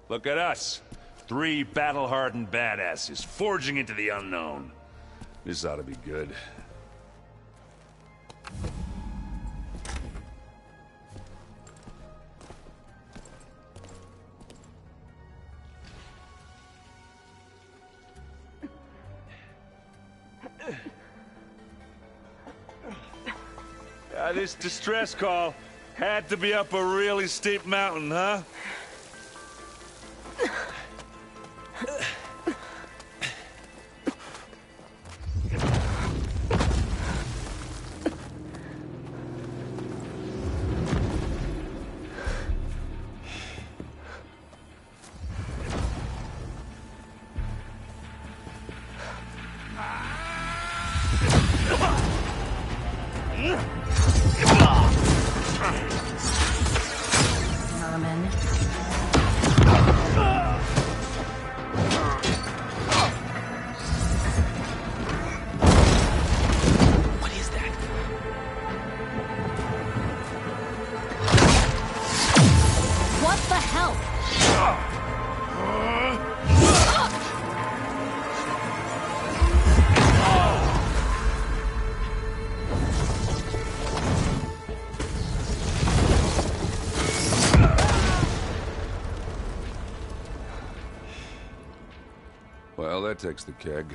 Look at us. 3 battle-hardened badasses forging into the unknown. This ought to be good. This distress call had to be up a really steep mountain, huh? Well, that takes the keg.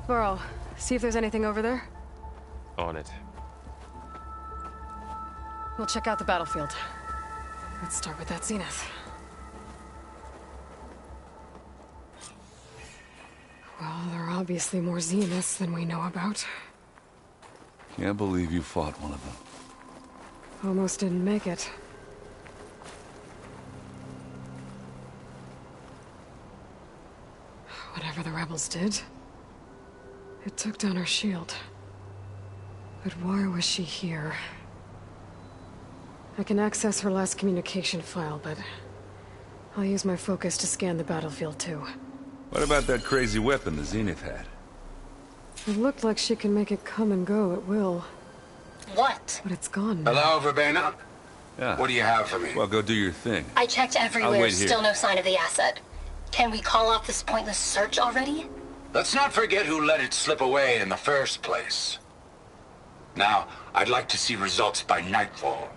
Burrow, see if there's anything over there. On it. We'll check out the battlefield. Let's start with that zenith. Well, there are obviously more zeniths than we know about. Can't believe you fought one of them. Almost didn't make it. Whatever the rebels did, it took down her shield. But why was she here? I can access her last communication file, but I'll use my focus to scan the battlefield too. What about that crazy weapon the Zenith had? It looked like she can make it come and go at will. What? But it's gone now. Hello, Verbena? Yeah. What do you have for me? Well, go do your thing. I checked I'll everywhere, wait here. still no sign of the asset. Can we call off this pointless search already? Let's not forget who let it slip away in the first place. Now, I'd like to see results by nightfall.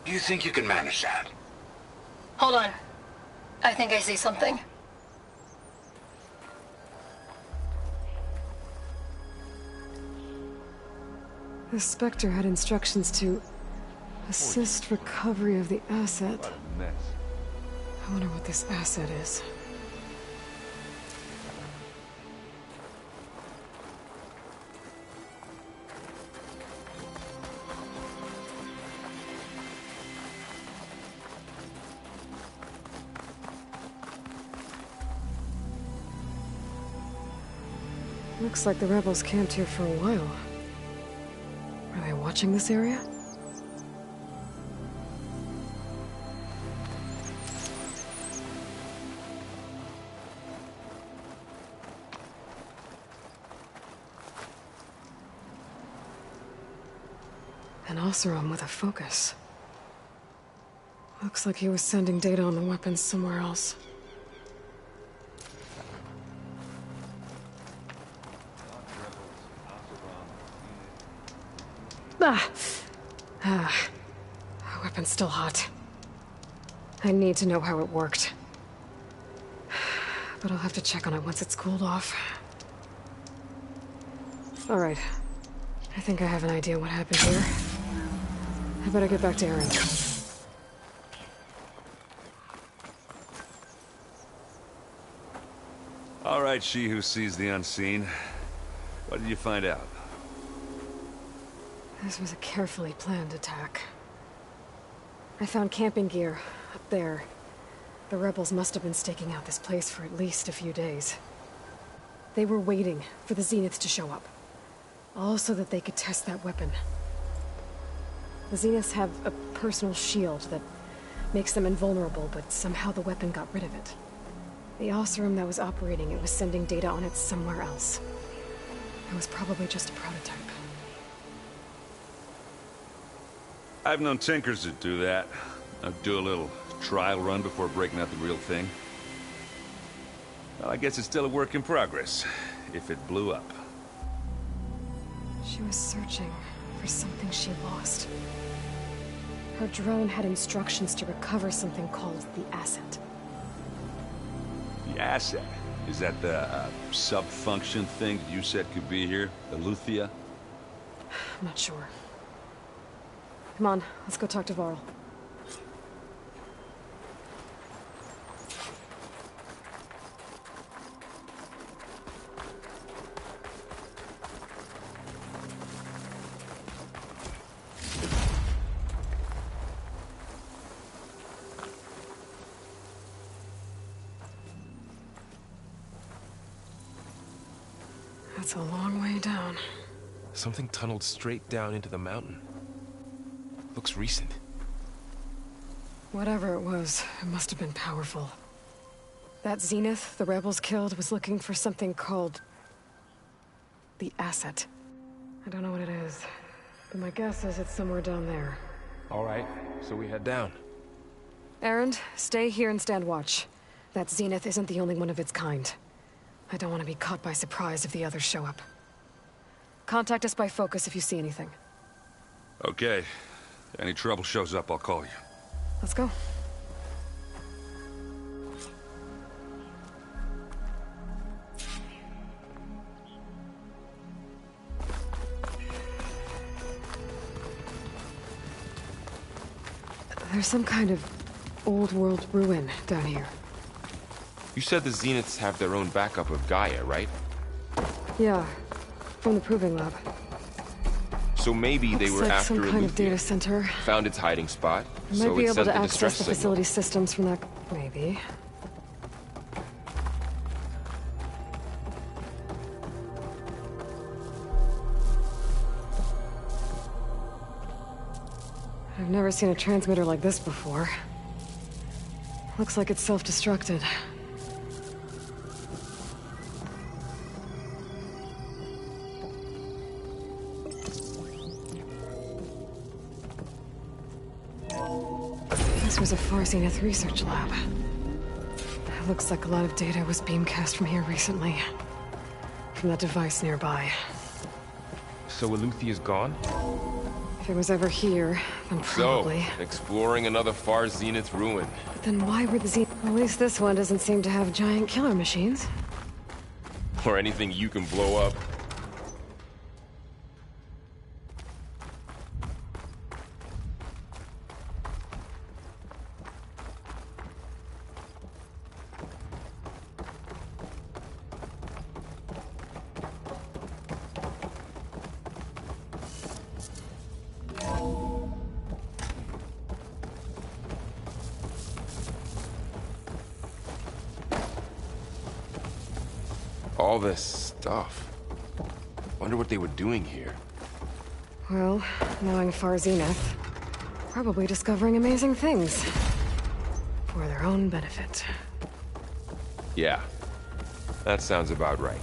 Do you think you can manage that? Hold on. I think I see something. The Spectre had instructions to assist recovery of the asset. What a mess. I wonder what this asset is. Looks like the rebels camped here for a while. Are they watching this area? An Oseram with a focus. Looks like he was sending data on the weapons somewhere else. The weapon's still hot. I need to know how it worked. But I'll have to check on it once it's cooled off. All right. I think I have an idea what happened here. I better get back to Aaron. All right, she who sees the unseen. What did you find out? This was a carefully planned attack. I found camping gear up there. The rebels must have been staking out this place for at least a few days. They were waiting for the Zeniths to show up. All so that they could test that weapon. The Zeniths have a personal shield that makes them invulnerable, but somehow the weapon got rid of it. The Oseram that was operating, it was sending data on it somewhere else. It was probably just a prototype. I've known tinkers that do that. I'd do a little trial run before breaking out the real thing. Well, I guess it's still a work in progress, if it blew up. She was searching for something she lost. Her drone had instructions to recover something called the asset. The asset? Is that the sub-function thing that you said could be here? The Luthia? I'm not sure. Come on, let's go talk to Varl. That's a long way down. Something tunneled straight down into the mountain. Looks recent. Whatever it was, it must have been powerful. That Zenith the rebels killed was looking for something called the asset. I don't know what it is, but my guess is it's somewhere down there. All right, so we head down. Erend, stay here and stand watch. That Zenith isn't the only one of its kind. I don't want to be caught by surprise if the others show up. Contact us by focus if you see anything. Okay. Any trouble shows up, I'll call you. Let's go. There's some kind of old world ruin down here. You said the Zeniths have their own backup of Gaia, right? Yeah, from the proving lab. So maybe they were Looks like after some kind of Luthia. data center. Found its hiding spot, Might so be it able sent to the access distress the signal. facility systems from that. Maybe. I've never seen a transmitter like this before. Looks like it's self-destructed. This was a Far Zenith research lab. It looks like a lot of data was beamcast from here recently. From that device nearby. So Eluthia's gone? If it was ever here, then probably. So, exploring another Far Zenith ruin. But then why were the Zenith... At least this one doesn't seem to have giant killer machines. Or anything you can blow up. All this stuff. Wonder what they were doing here. Well, knowing Far Zenith, probably discovering amazing things. For their own benefit. Yeah, that sounds about right.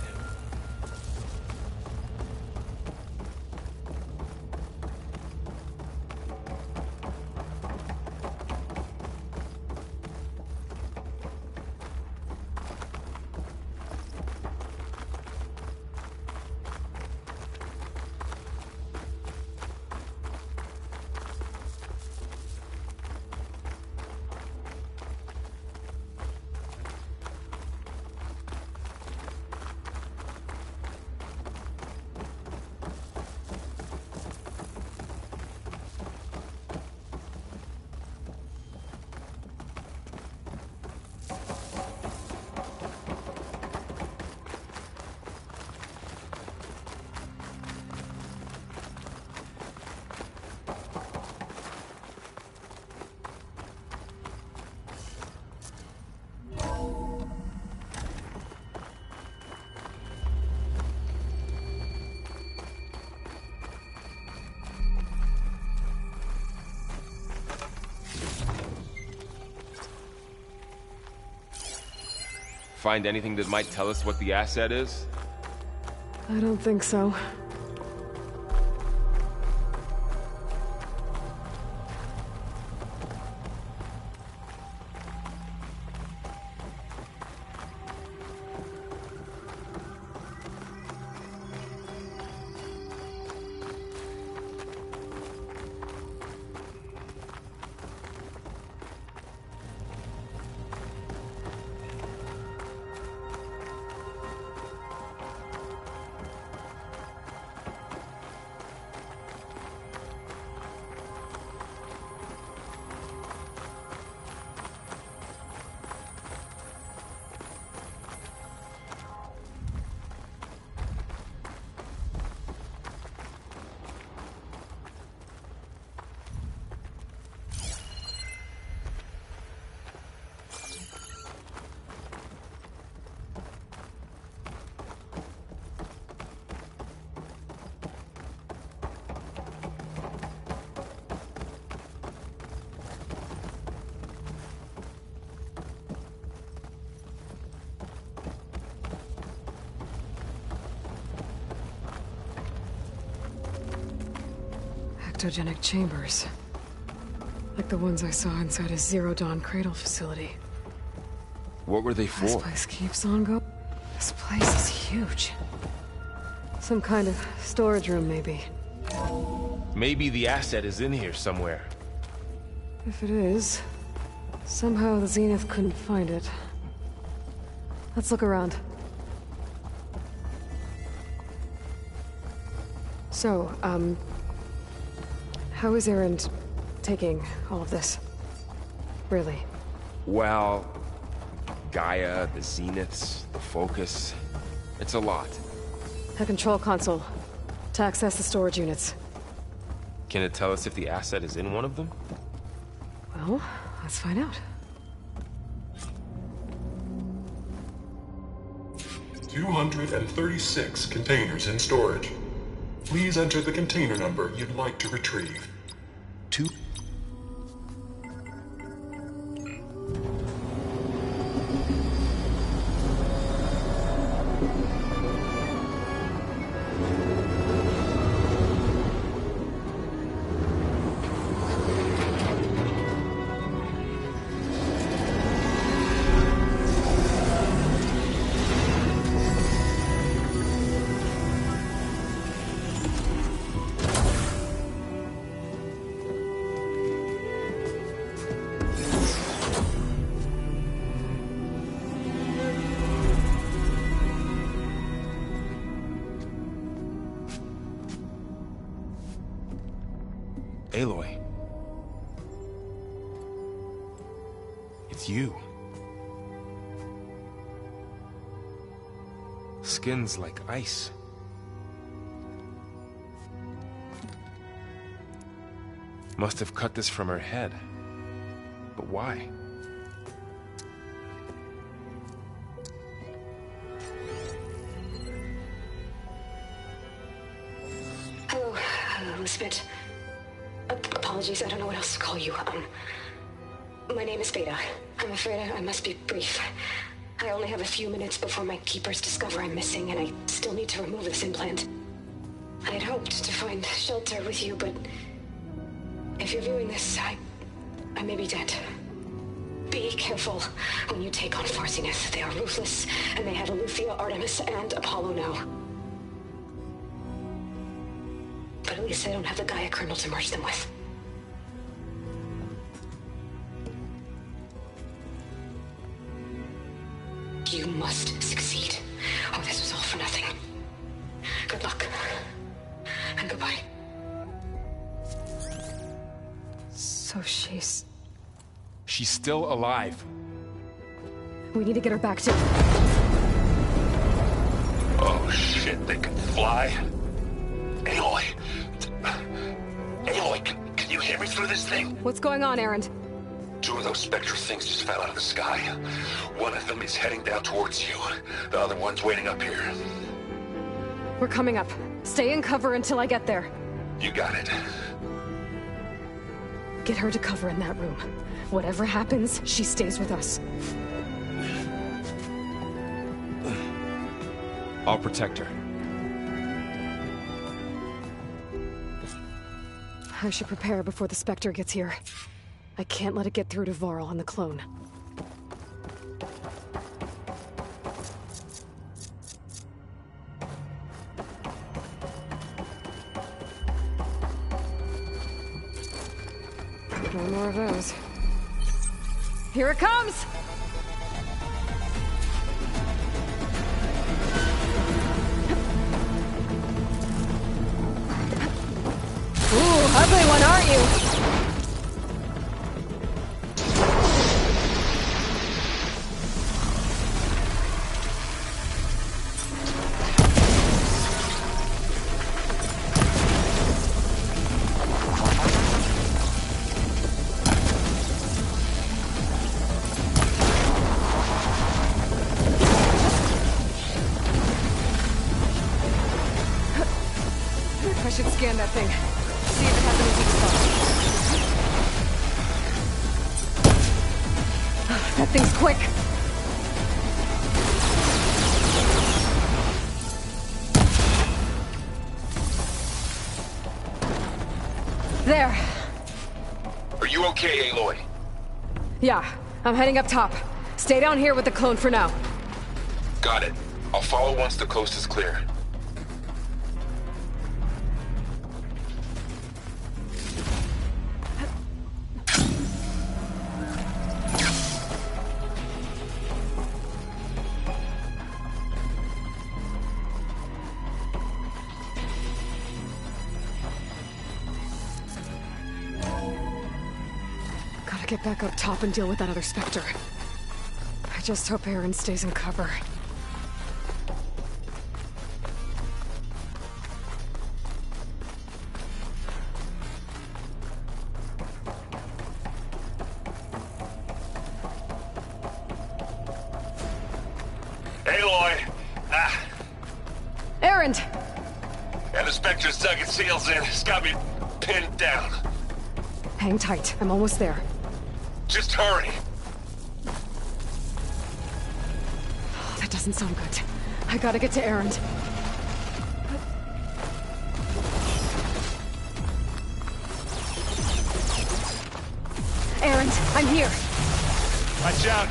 Find anything that might tell us what the asset is? I don't think so. Ectogenic chambers. Like the ones I saw inside a Zero Dawn cradle facility. What were they for? This place keeps on going. This place is huge. Some kind of storage room, maybe. Maybe the asset is in here somewhere. If it is, somehow the Zenith couldn't find it. Let's look around. So, how is Erend taking all of this? Really? Well, Gaia, the Zeniths, the Focus. It's a lot. A control console. To access the storage units. Can it tell us if the asset is in one of them? Well, let's find out. 236 containers in storage. Please enter the container number you'd like to retrieve. Two. Aloy. It's you. Skin's like ice. Must have cut this from her head. But why? Hello, Elizabeth. Apologies, I don't know what else to call you. My name is Beta. I'm afraid I must be brief. I only have a few minutes before my keepers discover I'm missing, and I still need to remove this implant. I had hoped to find shelter with you, but if you're viewing this, I may be dead. Be careful when you take on Far Zenith. They are ruthless, and they have Aletheia, Artemis, and Apollo now. But at least I don't have the Gaia kernel to merge them with. You must succeed, or this was all for nothing. Good luck. And goodbye. So she's still alive. We need to get her back to... Oh shit, they can fly? Aloy! Aloy, can you hear me through this thing? What's going on, Erend? Two of those spectral things just fell out of the sky. One of them is heading down towards you. The other one's waiting up here. We're coming up. Stay in cover until I get there. You got it. Get her to cover in that room. Whatever happens, she stays with us. I'll protect her. I should prepare before the Spectre gets here. I can't let it get through to Varl and the clone. No more of those. Here it comes! Ooh, ugly one, aren't you? I should scan that thing. See if it has any weak spots. That thing's quick. There. Are you okay, Aloy? Yeah, I'm heading up top. Stay down here with the clone for now. Got it. I'll follow once the coast is clear. Gotta get back up top and deal with that other Spectre. I just hope Aaron stays in cover. Aloy! Aaron! And the Spectre's dug its heels in. It's got me pinned down. Hang tight, I'm almost there. Just hurry. That doesn't sound good. I gotta get to Aaron. Aaron, I'm here. Watch out!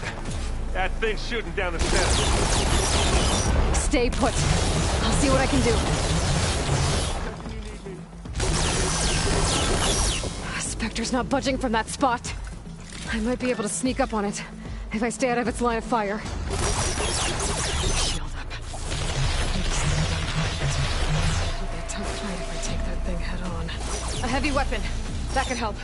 That thing's shooting down the center. Stay put. I'll see what I can do. Spectre's not budging from that spot. I might be able to sneak up on it if I stay out of its line of fire. Shield up. It'll be a tough fight if I take that thing head on. A heavy weapon. That could help.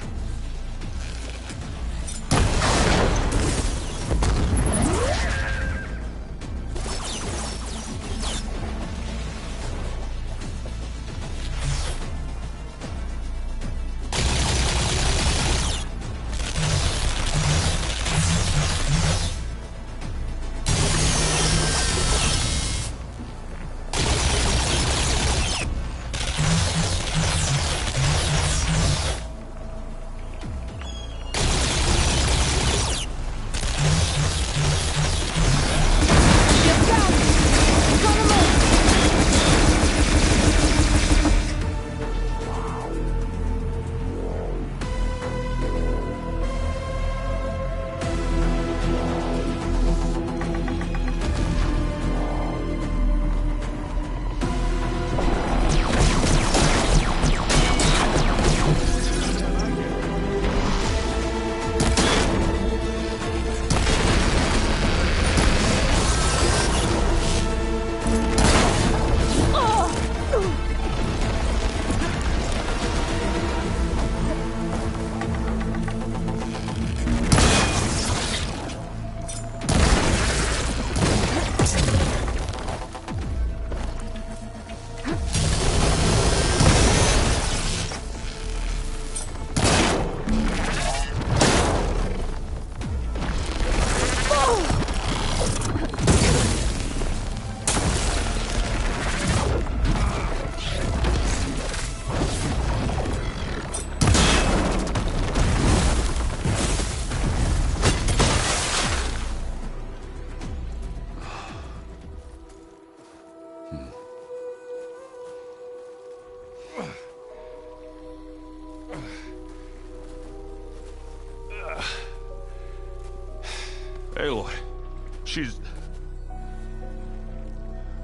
She's...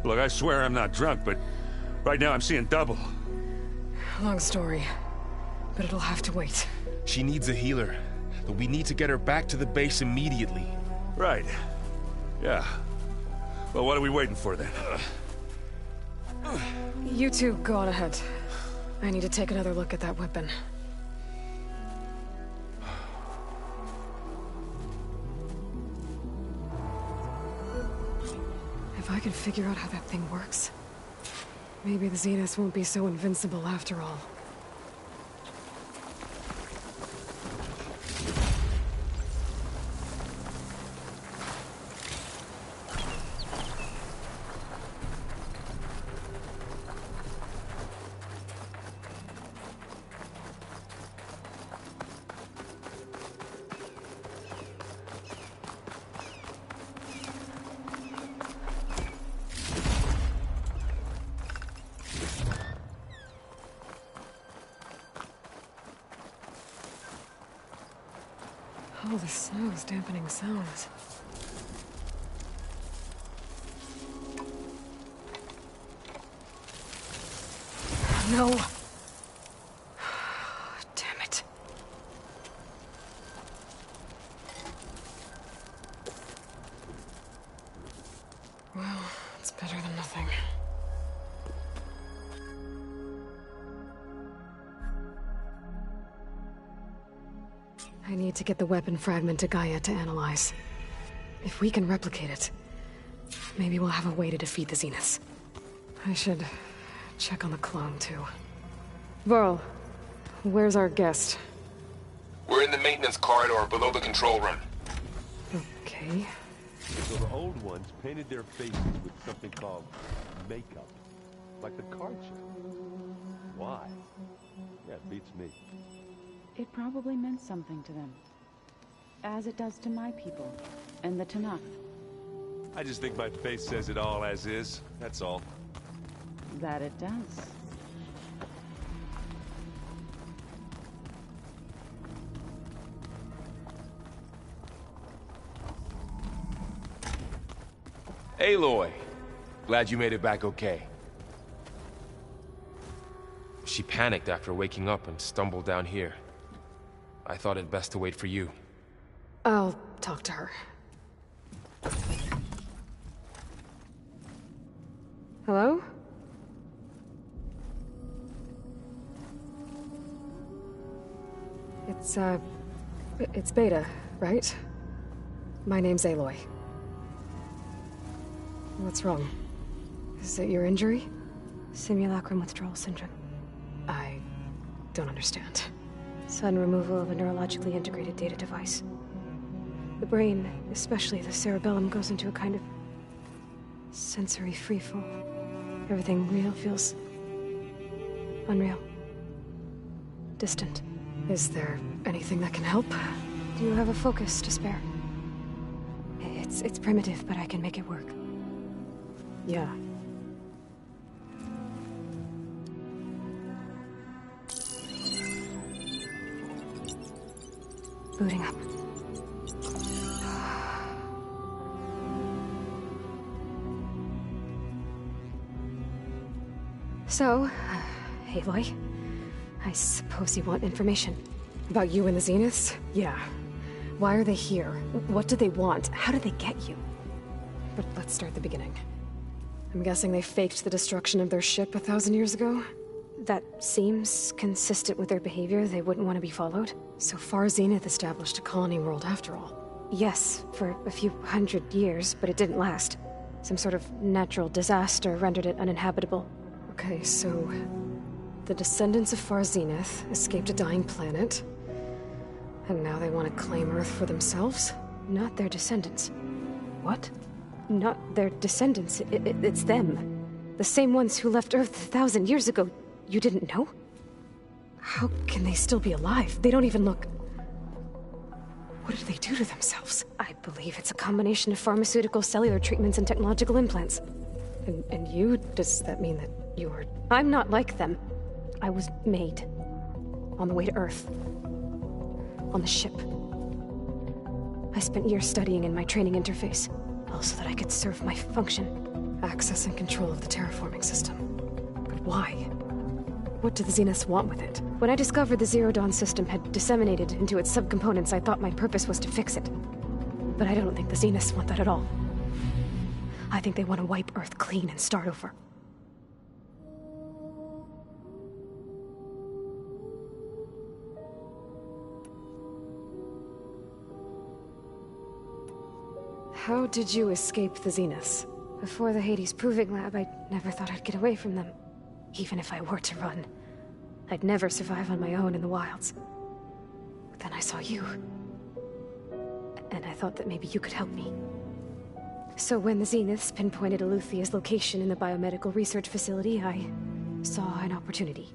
Look, I swear I'm not drunk, but right now I'm seeing double. Long story, but it'll have to wait. She needs a healer, but we need to get her back to the base immediately. Right. Yeah. Well, what are we waiting for then? You two go on ahead. I need to take another look at that weapon. If I can figure out how that thing works, maybe the Zeniths won't be so invincible after all. Oh, the snow's dampening sounds. No! Damn it. Well, it's better than nothing. I need to get the weapon fragment to Gaia to analyze. If we can replicate it, maybe we'll have a way to defeat the Zeniths. I should check on the clone, too. Varl, where's our guest? We're in the maintenance corridor below the control room. Okay. So the old ones painted their faces with something called makeup. Like the card show. Why? Yeah, it beats me. It probably meant something to them. As it does to my people, and the Tanakh. I just think my face says it all as is, that's all. That it does. Aloy! Glad you made it back okay. She panicked after waking up and stumbled down here. I thought it best to wait for you. I'll talk to her. Hello? It's Beta, right? My name's Aloy. What's wrong? Is it your injury? Simulacrum withdrawal syndrome. I don't understand. Sudden removal of a neurologically integrated data device. The brain, especially the cerebellum, goes into a kind of sensory freefall. Everything real feels unreal. Distant. Is there anything that can help? Do you have a focus to spare? It's primitive, but I can make it work. Yeah. Booting up. So, Aloy, I suppose you want information. About you and the Zeniths? Yeah. Why are they here? What do they want? How did they get you? But let's start at the beginning. I'm guessing they faked the destruction of their ship 1,000 years ago? That seems consistent with their behavior. They wouldn't want to be followed. So far, Zenith established a colony world after all. Yes, for a few hundred years, but it didn't last. Some sort of natural disaster rendered it uninhabitable. Okay, so... the descendants of Far Zenith escaped a dying planet, and now they want to claim Earth for themselves? Not their descendants. What? Not their descendants. It's them. The same ones who left Earth 1,000 years ago. You didn't know? How can they still be alive? They don't even look... What did they do to themselves? I believe it's a combination of pharmaceutical, cellular treatments, and technological implants. And you? Does that mean that you are... I'm not like them. I was made. On the way to Earth. On the ship. I spent years studying in my training interface. all so that I could serve my function. Access and control of the terraforming system. But why? What do the Zeniths want with it? When I discovered the Zero Dawn system had disseminated into its subcomponents, I thought my purpose was to fix it. But I don't think the Zeniths want that at all. I think they want to wipe Earth clean and start over. How did you escape the Zeniths? Before the Hades Proving Lab, I never thought I'd get away from them. Even if I were to run, I'd never survive on my own in the wilds. But then I saw you. And I thought that maybe you could help me. So when the Zeniths pinpointed Eluthia's location in the biomedical research facility, I saw an opportunity.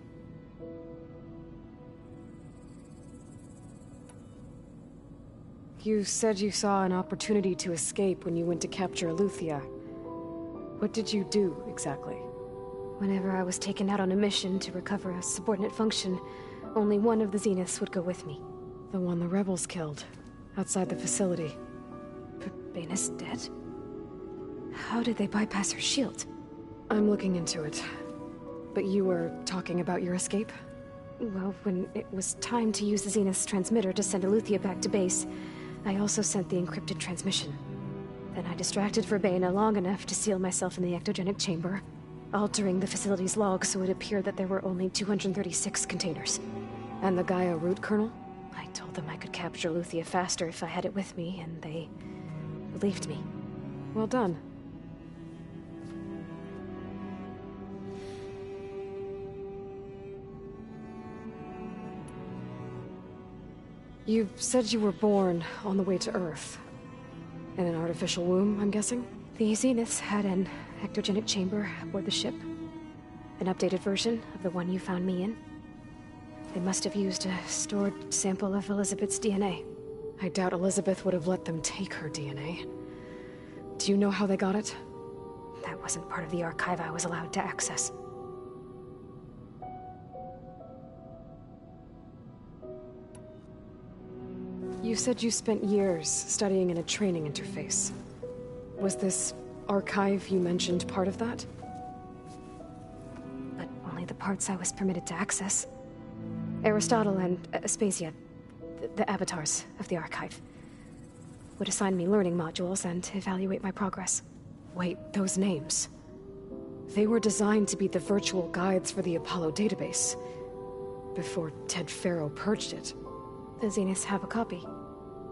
You said you saw an opportunity to escape when you went to capture Eluthia. What did you do, exactly? Whenever I was taken out on a mission to recover a subordinate function, only one of the Zeniths would go with me. The one the rebels killed, outside the facility. But Baina's dead? How did they bypass her shield? I'm looking into it. But you were talking about your escape? Well, when it was time to use the Zenith's transmitter to send Eluthia back to base, I also sent the encrypted transmission. Then I distracted Verbena long enough to seal myself in the ectogenic chamber, altering the facility's log so it appeared that there were only 236 containers. And the Gaia root kernel? I told them I could capture Eluthia faster if I had it with me, and they believed me. Well done. You said you were born on the way to Earth. In an artificial womb, I'm guessing? The Zeniths had an ectogenic chamber aboard the ship. An updated version of the one you found me in. They must have used a stored sample of Elizabeth's DNA. I doubt Elizabeth would have let them take her DNA. Do you know how they got it? That wasn't part of the archive I was allowed to access. You said you spent years studying in a training interface. Was this archive you mentioned part of that? But only the parts I was permitted to access. Aristotle and Aspasia, the avatars of the archive, would assign me learning modules and evaluate my progress. Wait, those names. They were designed to be the virtual guides for the Apollo database, before Ted Faro purged it. The Zeniths have a copy,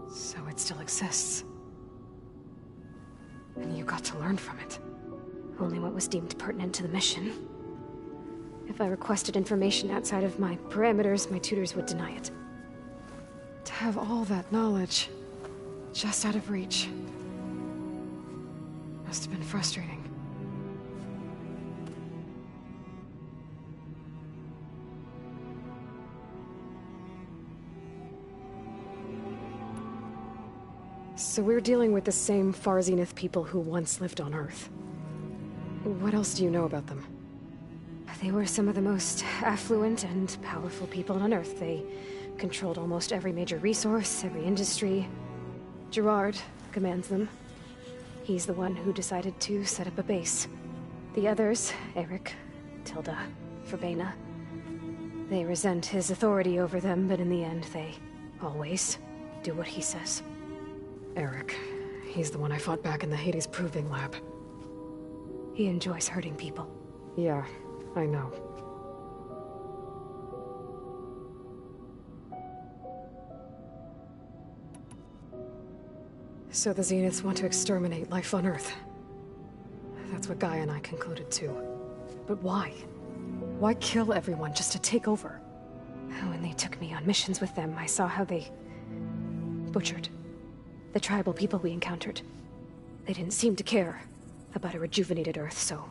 so it still exists. And you got to learn from it. Only what was deemed pertinent to the mission. If I requested information outside of my parameters, my tutors would deny it. To have all that knowledge, just out of reach, must have been frustrating. So we're dealing with the same Far Zenith people who once lived on Earth. What else do you know about them? They were some of the most affluent and powerful people on Earth. They controlled almost every major resource, every industry. Gerard commands them. He's the one who decided to set up a base. The others, Eric, Tilda, Verbena, they resent his authority over them, but in the end, they always do what he says. Eric. He's the one I fought back in the Hades Proving Lab. He enjoys hurting people. Yeah, I know. So the Zeniths want to exterminate life on Earth. That's what Gaia and I concluded too. But why? Why kill everyone just to take over? When they took me on missions with them, I saw how they butchered the tribal people we encountered. They didn't seem to care about a rejuvenated Earth, so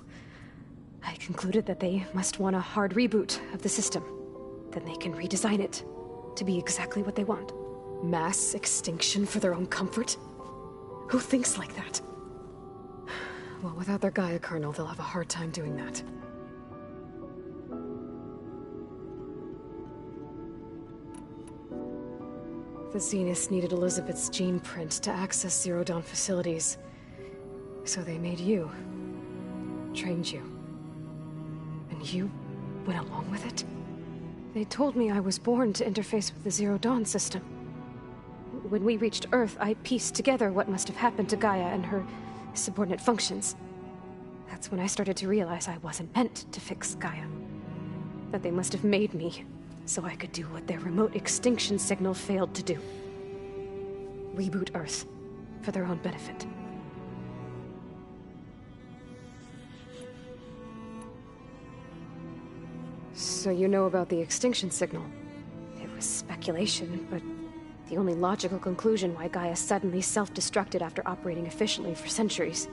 I concluded that they must want a hard reboot of the system. Then they can redesign it to be exactly what they want. Mass extinction for their own comfort? Who thinks like that? Well, without their Gaia kernel, they'll have a hard time doing that. The Zeniths needed Elizabeth's gene print to access Zero Dawn facilities. So they made you. Trained you. And you went along with it? They told me I was born to interface with the Zero Dawn system. When we reached Earth, I pieced together what must have happened to Gaia and her subordinate functions. That's when I started to realize I wasn't meant to fix Gaia. That they must have made me so I could do what their remote extinction signal failed to do. Reboot Earth, for their own benefit. So you know about the extinction signal? It was speculation, but the only logical conclusion why Gaia suddenly self-destructed after operating efficiently for centuries.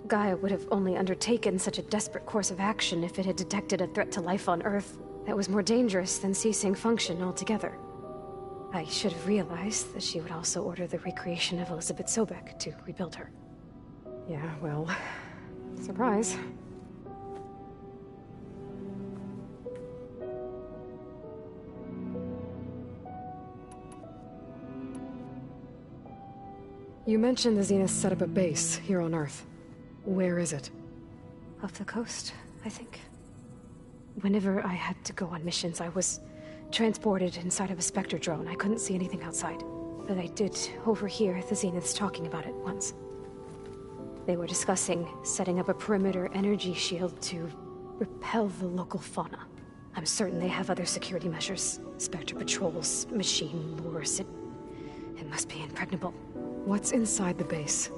Gaia would have only undertaken such a desperate course of action if it had detected a threat to life on Earth that was more dangerous than ceasing function altogether. I should have realized that she would also order the recreation of Elizabeth Sobek to rebuild her. Yeah, well, surprise. You mentioned the Zenith set up a base here on Earth. Where is it? Off the coast, I think. Whenever I had to go on missions, I was transported inside of a Spectre drone. I couldn't see anything outside. But I did overhear the Zeniths talking about it once. They were discussing setting up a perimeter energy shield to repel the local fauna. I'm certain they have other security measures. Spectre patrols, machine lures. It must be impregnable. What's inside the base?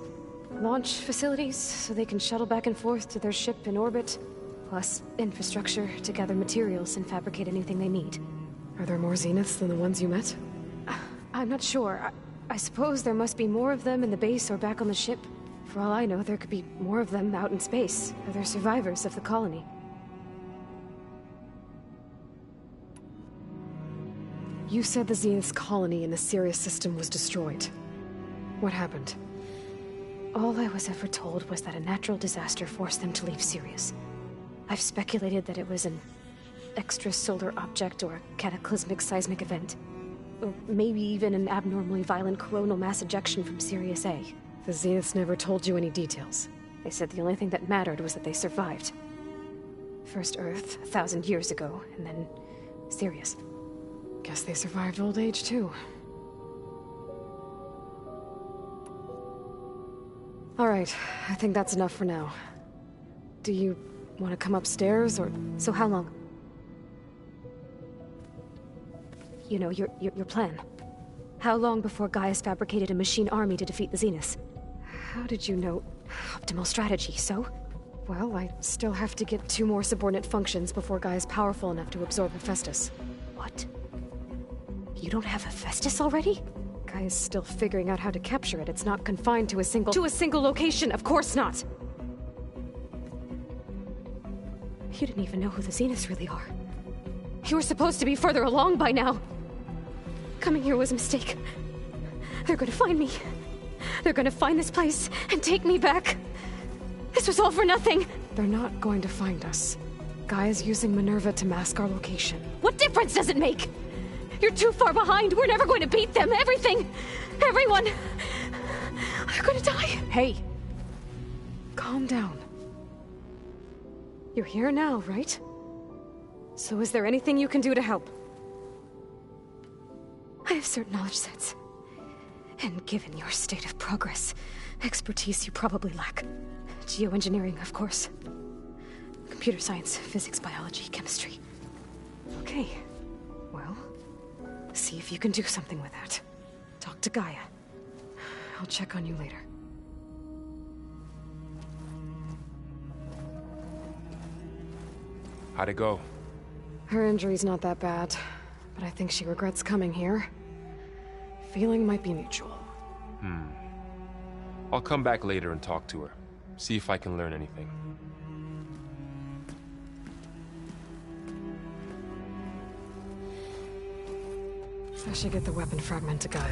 Launch facilities, so they can shuttle back and forth to their ship in orbit. Plus infrastructure to gather materials and fabricate anything they need. Are there more Zeniths than the ones you met? I'm not sure. I suppose there must be more of them in the base or back on the ship. For all I know, there could be more of them out in space. Other survivors of the colony. You said the Zenith's colony in the Sirius system was destroyed. What happened? All I was ever told was that a natural disaster forced them to leave Sirius. I've speculated that it was an extrasolar object or a cataclysmic seismic event. Or maybe even an abnormally violent coronal mass ejection from Sirius A. The Zeniths never told you any details. They said the only thing that mattered was that they survived. First Earth, 1,000 years ago, and then Sirius. Guess they survived old age, too. Alright, I think that's enough for now. Do you want to come upstairs, or... So how long? You know, your plan. How long before Gaia's fabricated a machine army to defeat the Zeniths? How did you know? Optimal strategy, so? Well, I still have to get 2 more subordinate functions before Gaia's powerful enough to absorb Hephaestus. What? You don't have Hephaestus already? Gaia's still figuring out how to capture it. It's not confined to a single... To a single location! Of course not! You didn't even know who the Zeniths really are. You were supposed to be further along by now. Coming here was a mistake. They're gonna find me. They're gonna find this place and take me back. This was all for nothing. They're not going to find us. Gaia's using Minerva to mask our location. What difference does it make? You're too far behind. We're never going to beat them. Everything, everyone, are going to die. Hey, calm down. You're here now, right? So is there anything you can do to help? I have certain knowledge sets. And given your state of progress, expertise you probably lack. Geoengineering, of course. Computer science, physics, biology, chemistry. Okay. Well, see if you can do something with that. Talk to Gaia. I'll check on you later. How'd it go? Her injury's not that bad, but I think she regrets coming here. Feeling might be mutual. I'll come back later and talk to her. See if I can learn anything. I should get the weapon fragment to Gaia.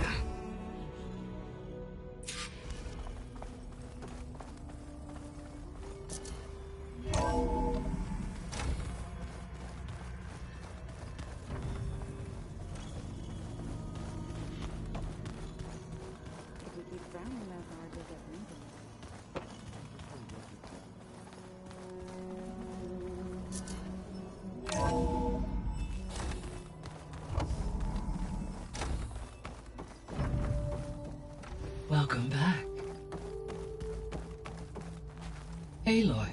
Welcome back. Aloy,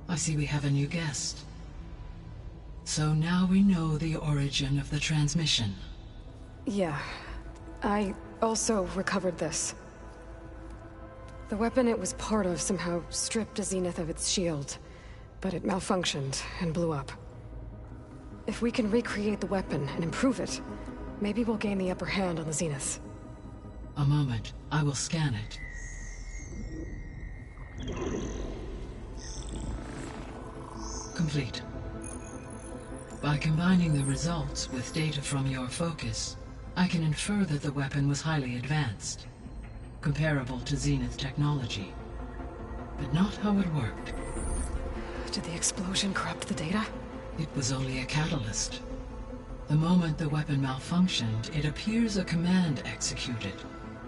I see we have a new guest. So now we know the origin of the transmission. Yeah. I also recovered this. The weapon it was part of somehow stripped a Zenith of its shield, but it malfunctioned and blew up. If we can recreate the weapon and improve it, maybe we'll gain the upper hand on the Zeniths. A moment, I will scan it. Complete. By combining the results with data from your focus, I can infer that the weapon was highly advanced, comparable to Zenith technology, but not how it worked. Did the explosion corrupt the data? It was only a catalyst. The moment the weapon malfunctioned, it appears a command executed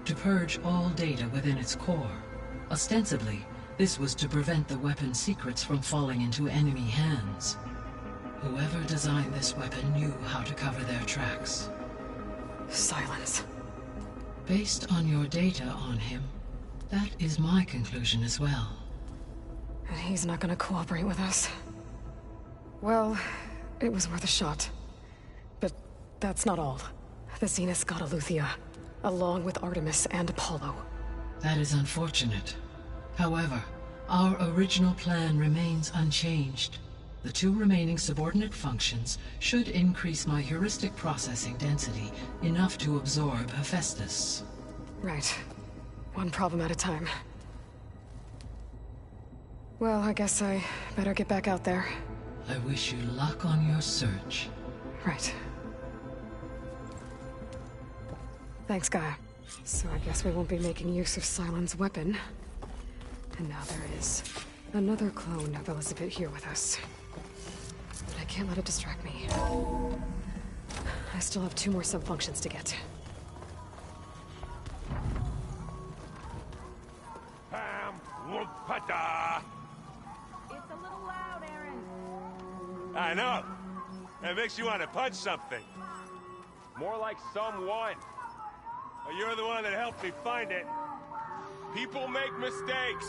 to purge all data within its core. Ostensibly, this was to prevent the weapon's secrets from falling into enemy hands. Whoever designed this weapon knew how to cover their tracks. Silence. Based on your data on him, that is my conclusion as well. And he's not gonna cooperate with us. Well, it was worth a shot. But that's not all. The Zeniths got Aletheia, along with Artemis and Apollo. That is unfortunate. However, our original plan remains unchanged. The 2 remaining subordinate functions should increase my heuristic processing density enough to absorb Hephaestus. Right. One problem at a time. Well, I guess I better get back out there. I wish you luck on your search. Right. Thanks, Gaia. So I guess we won't be making use of Cylon's weapon. And now there is another clone of Elizabeth here with us. But I can't let it distract me. I still have 2 more sub-functions to get. Pam, whoop-a-da. It's a little loud, Aaron. I know. It makes you want to punch something. More like someone. Well, you're the one that helped me find it. People make mistakes.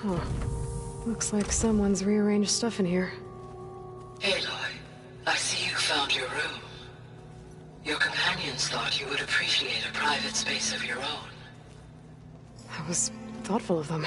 Huh. Looks like someone's rearranged stuff in here. Aloy, I see you found your room. Your companions thought you would appreciate a private space of your own. That was thoughtful of them.